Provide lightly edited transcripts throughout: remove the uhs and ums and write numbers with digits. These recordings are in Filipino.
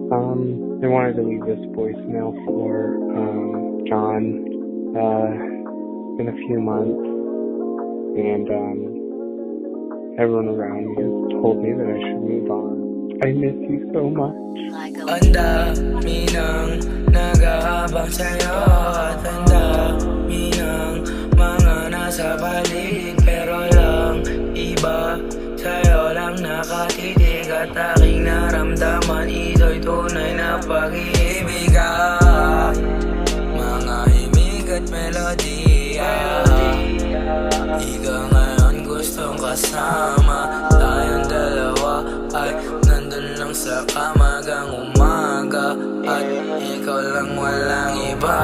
I wanted to leave this voicemail for John. It's been a few months, and everyone around me has told me that I should move on. I miss you so much. Ang dami nang nag-aabang sa'yo at ang dami ng mga nasa paligid, pero lang iba sa'yo lang nakatitig at aking naramdaman. Ito'y tunay na pag-ibig, mga himig at melodiya. Ikaw ngayon gustong kasama, tayong dalawa ay nandun lang sa kamagang umaga, at ikaw lang walang iba.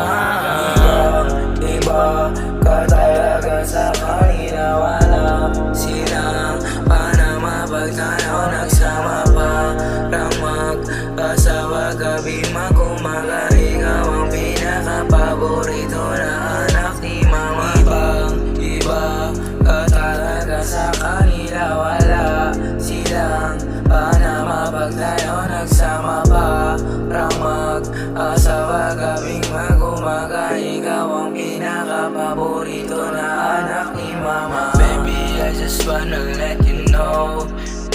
Iba ka talaga sa kanila, wala silang panama pag tayo nagsama pa. Parang mag-asawa gabi mag-umaga, ikaw ang pinaka-paborito na anak ni mama. Iba ka talaga sa kanila, wala silang panama pag tayo nagsama pa. Parang mag-asawa gabing mag-umaga, ikaw ang pinaka-paborito na anak ni mama. Baby, I just wanna let you know,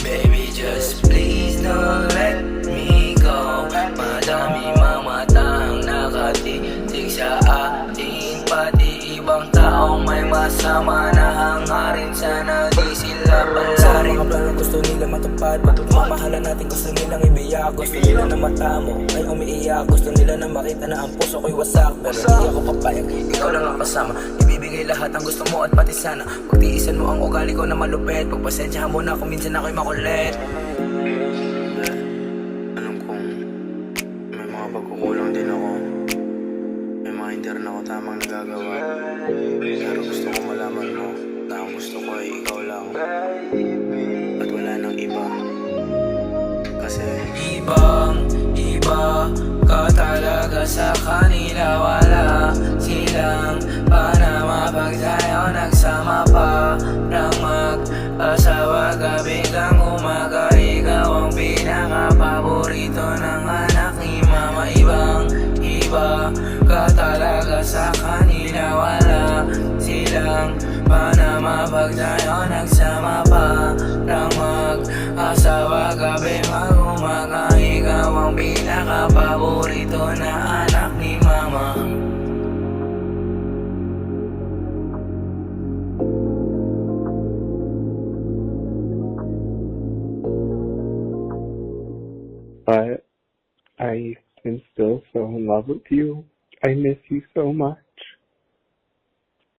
baby, just please don't let me go. Madami mga matang nakatitig sa atin, pati ibang taong may masama na hangarin, sana di sila pansarin. Mga plano gusto nila matupad, pagmamahalan natin gusto nilang ibiyak. Gusto nila na mata mo ay umiiyak, gusto nila na makita na ang puso ko'y wasak. Pero di ako papayag, ikaw lang ang kasama. Ibibigay lahat ang gusto mo at pati sana pagtiisan mo ang ugali ko na malupit. Pagpasensyahan mo na kung minsan ako'y makulit. Alam kong may mga pagkukulang din ako, may mga hindi rin ako tamang nagagawa, pero gusto ko malaman mo na ang gusto ko ay ikaw lang at wala nang iba. Kasi ibang-iba ka talaga sa kanila, wala silang panama pag tayo nagsama pa. Nang mag-asawa gabi kang umaga, ikaw ang pinaka-paborito ng anak ni mama. Ibang-iba ka talaga sa kanila, wala silang panama pag tayo nagsama pa. Nang mag-asawa gabi mag-umaga, ikaw ang pinaka-paborito na anak ni mama. But I am still so in love with you. I miss you so much.